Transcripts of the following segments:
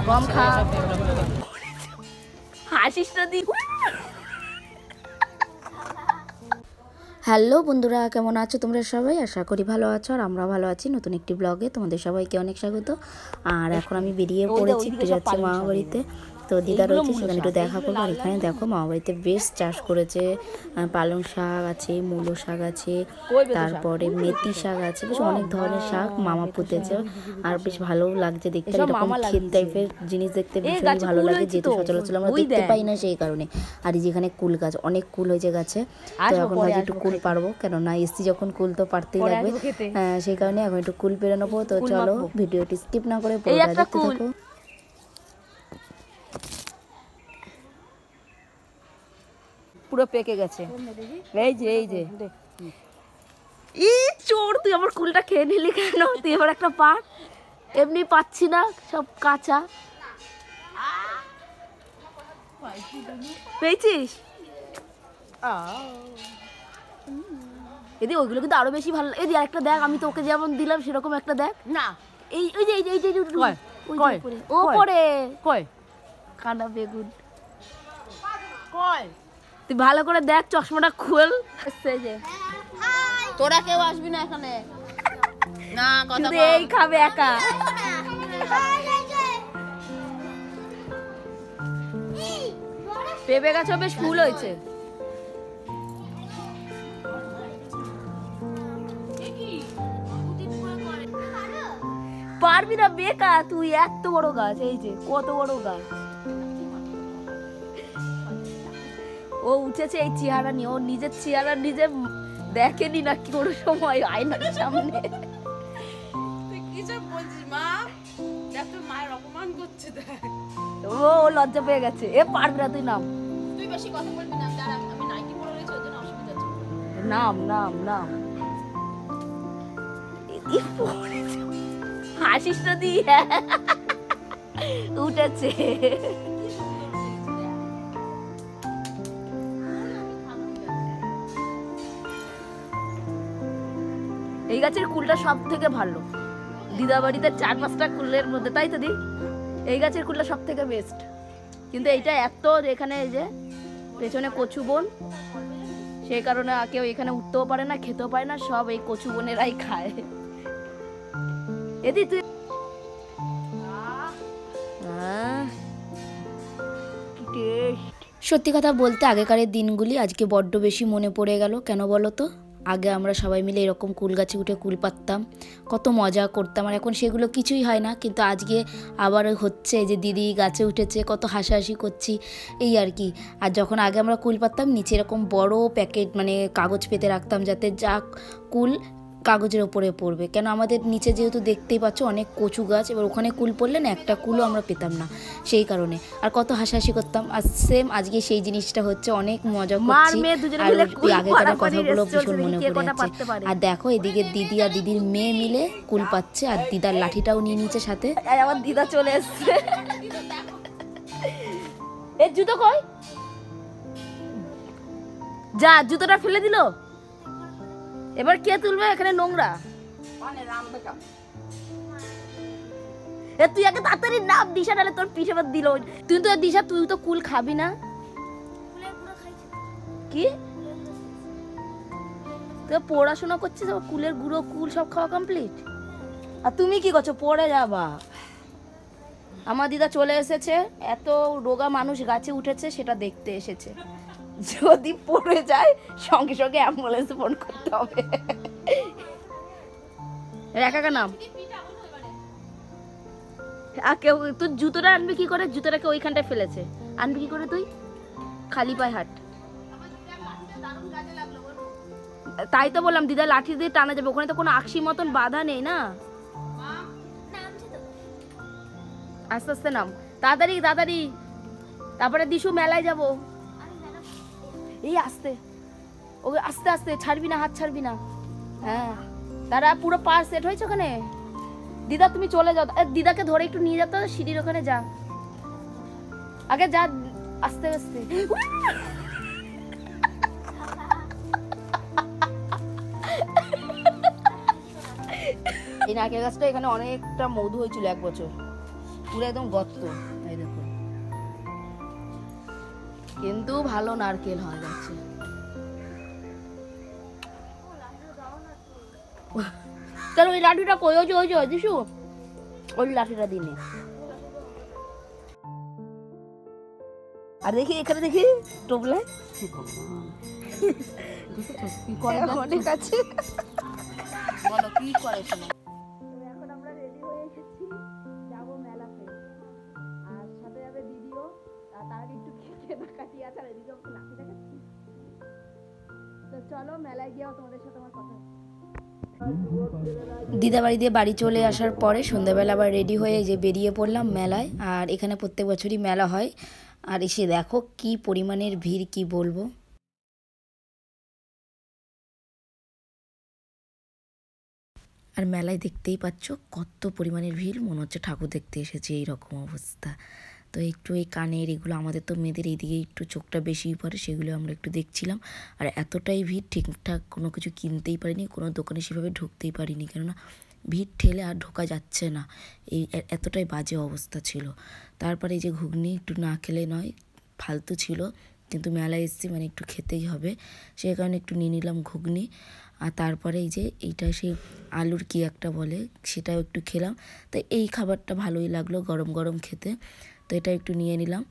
কম খা, হাসিস না দি। হ্যালো বন্ধুরা, কেমন আছো তোমরা সবাই? আশা করি ভালো আছো, আর আমরা ভালো আছি। নতুন একটি ব্লগে তোমাদের সবাইকে অনেক স্বাগত। আর এখন আমি বেরিয়ে পড়েছি, একটু যাচ্ছি মামা বাড়িতে। তো দিদা রয়েছে, সেখানে একটু দেখা করবো। আর এখানে দেখো মামা বাড়িতে বেশ চাষ করেছে, পালং শাক আছে, মূলো শাক আছে, তারপরে মেথি শাক আছে, বেশ অনেক ধরনের শাক মামা পুঁতেছে। আর বেশ ভালোও লাগছে দেখতে, এরকম ক্ষেত টাইপের জিনিস দেখতে ভীষণই ভালো লাগে, যেহেতু সচরাচর আমরা দেখতে পাই না সেই কারণে। আর এই যেখানে কুল গাছ, অনেক কুল হয়েছে গাছে। তো এখন ভাবছি একটু কুল পারবো, কেননা এসছি যখন কুল তো পারতেই লাগবে, সেই কারণে এখন একটু কুল পেরে নেবো। তো চলো ভিডিওটি স্কিপ না করে পুরোটা দেখতে থাকো। পুরো পেকে গেছে, এই যে এই যে। ই চোর, তুই আমার কুলটা খেয়ে নিলি কেন? তুই এবার একটা পার। এমনি পাচ্ছি না, সব কাঁচা। পেয়েছিস? এদি ওইগুলো কিন্তু আরো বেশি ভালো। এদি আরেকটা দেখ, আমি তোকে যেমন দিলাম সেরকম একটা দেখ না। এই ওই যে এই যে এই যে ও পরে কই কানা বেগুন। কই তুই ভালো করে দেখ, চশমাটা খুল। যে তোরা কেউ আসবি না এখানে, না কথা বল, এই খাবে একা। পেঁপে গাছও বেশ ফুল হয়েছে। পারবি না বেকা, তুই এত বড় গাছ, এই যে কত বড় গাছ। ও উঠেছে এই চেহারা নিয়ে, ও নিজের চেহারা নিজে দেখেনি না কি কোনো সময় আয়নার সামনে। তুই কি সব বলছিস মা? দেখ তোর মায়ের অপমান করছে, দেখ। ও লজ্জা পেয়ে গেছে। এ পারবি না, তুই নাম। তুই বেশি কথা বলবি না, যারা আমি নাইটি পরে রয়েছে ওই জন্য অসুবিধা হচ্ছে। নাম নাম নাম। হাসিস না দি, উঠেছে। এই গাছের কুলটা সব থেকে ভালো। দিদা বাড়িতে 4-5টা কুলের মধ্যে, তাই তো দি? এই গাছের কুলটা সব থেকে বেস্ট। কিন্তু এইটা এত, এখানে এই যে পেছনে কচু বন, সেই কারণে কেউ এখানে উঠতেও পারে না, খেতেও পারে না, সব এই কচু বনেরাই খায়। এদি তুই সত্যি কথা বলতে আগেকারের দিনগুলি আজকে বড্ড বেশি মনে পড়ে গেল। কেন বলো তো? আগে আমরা সবাই মিলে এরকম কুল গাছে উঠে কুল পাড়তাম, কত মজা করতাম। আর এখন সেগুলো কিছুই হয় না। কিন্তু আজকে আবার হচ্ছে যে দিদি গাছে উঠেছে, কত হাসাহাসি করছি, এই আর কি। আর যখন আগে আমরা কুল পাড়তাম, নিচে এরকম বড় প্যাকেট মানে কাগজ পেতে রাখতাম, যাতে যা কুল কাগজের ওপরে পড়বে। কেন আমাদের নিচে যেহেতু দেখতেই পাচ্ছ অনেক কচু গাছ, এবার ওখানে কুল পড়লে না একটা কুলও আমরা পেতাম না, সেই কারণে। আর কত হাসাহাসি করতাম। আর সেম আজকে সেই জিনিসটা হচ্ছে, অনেক মজা করছি। আর আগেকার কথাগুলো ভীষণ মনে পড়ে যাচ্ছে। আর দেখো এদিকে দিদি আর দিদির মেয়ে মিলে কুল পাচ্ছে, আর দিদার লাঠিটাও নিয়ে নিচ্ছে সাথে। আমার দিদা চলে এসছে। এর জুতো কই? যা, জুতোটা ফেলে দিল। এবার কে তুলবে? এখানে নোংরা। তুই আগে তাড়াতাড়ি নাম, দিশা নালে তোর পিঠে ভাত দিল। তুই তো দিশা, তুই তো কুল খাবি না। কি তুই পড়াশোনা করছিস, কুলের গুঁড়ো কুল সব খাওয়া কমপ্লিট? আর তুমি কি করছো? পড়ে যাবা। আমার দিদা চলে এসেছে, এত রোগা মানুষ গাছে উঠেছে সেটা দেখতে এসেছে। যদি পড়ে যায় সঙ্গে সঙ্গে অ্যাম্বুলেন্স ফোন করতে হবে। একা নাম। কেউ তোর জুতোটা আনবি কি করে? জুতোটাকে ওইখানটায় ফেলেছে, আনবি কি করে তুই? খালি পায়ে হাট। তাই তো বললাম, দিদা লাঠি দিয়ে টানা যাবে, ওখানে তো কোনো আকশি মতন বাধা নেই না। আস্তে আস্তে নাম, তাড়াতাড়ি তাড়াতাড়ি। তারপরে দিশু মেলায় যাব। এই আস্তে, ওকে আস্তে আস্তে, ছাড়বি না, হাত ছাড়বি না। হ্যাঁ, তারা পুরো পার সেট হয়েছে ওখানে। দিদা তুমি চলে যাও, দিদাকে ধরে একটু নিয়ে যেতে হবে সিঁড়ির ওখানে। যা আগে যা, আস্তে আস্তে। এই নারকেল গাছটা এখানে অনেকটা মধু হয়েছিল এক বছর। পুরো একদম গর্ত, এই দেখো। কিন্তু ভালো নারকেল হয়ে যাচ্ছে। তাহলে ওই লাঠিটা কই? ওই যে ওই যে দিশু, ওই লাঠিটা দিনে। আর দেখি এখানে দেখি টোপলায় কি করে অনেক আছে। বলো কি করে শোনো। এখন আমরা রেডি হয়ে এসেছি, যাবো মেলাতে। আর সাথে যাবে দিদিও। তার আগে একটু কেনাকাটি আছে, আর এদিকে একটু লাঠি দেখাচ্ছি। তো চলো মেলায় গিয়েও তোমাদের সাথে আমার কথা। দিদা বাড়ি দিয়ে বাড়ি চলে আসার পরে সন্ধ্যাবেলা আবার রেডি হয়ে যে বেরিয়ে পড়লাম মেলায়। আর এখানে প্রত্যেক বছরই মেলা হয়। আর এসে দেখো কি পরিমাণের ভিড়, কি বলবো। আর মেলায় দেখতেই পাচ্ছ কত পরিমাণের ভিড়, মনে হচ্ছে ঠাকুর দেখতে এসেছে, এইরকম অবস্থা। তো একটু এই কানের এগুলো, আমাদের তো মেয়েদের এইদিকে একটু চোখটা বেশিই পড়ে, সেগুলো আমরা একটু দেখছিলাম। আর এতটাই ভিড়, ঠিকঠাক কোনো কিছু কিনতেই পারিনি, কোনো দোকানে সেভাবে ঢুকতেই পারিনি, কেননা ভিড় ঠেলে আর ঢোকা যাচ্ছে না, এই এতটাই বাজে অবস্থা ছিল। তারপরে এই যে ঘুগনি একটু না খেলে নয়, ফালতু ছিল, কিন্তু মেলায় এসেছি মানে একটু খেতেই হবে, সেই কারণে একটু নিয়ে নিলাম ঘুগনি। আর তারপরে এই যে এইটা সেই আলুর কি একটা বলে, সেটাও একটু খেলাম। তো এই খাবারটা ভালোই লাগলো গরম গরম খেতে, তো এটা একটু নিয়ে নিলাম।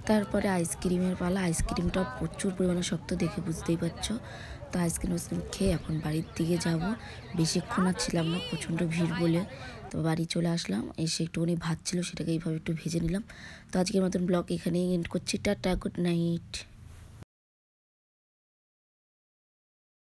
তারপরে আইসক্রিমের পালা। আইসক্রিমটা প্রচুর পরিমাণে শক্ত, দেখে বুঝতেই পারছো। তো আইসক্রিম খেয়ে এখন বাড়ির দিকে যাব। বেশিক্ষণ আর ছিলাম না, প্রচণ্ড ভিড় বলে তো বাড়ি চলে আসলাম। এসে একটুখানি ভাত ছিল, সেটাকে এইভাবে একটু ভেজে নিলাম। তো আজকের মতন ব্লগ এখানেই এন্ড করছি। Tata, good night.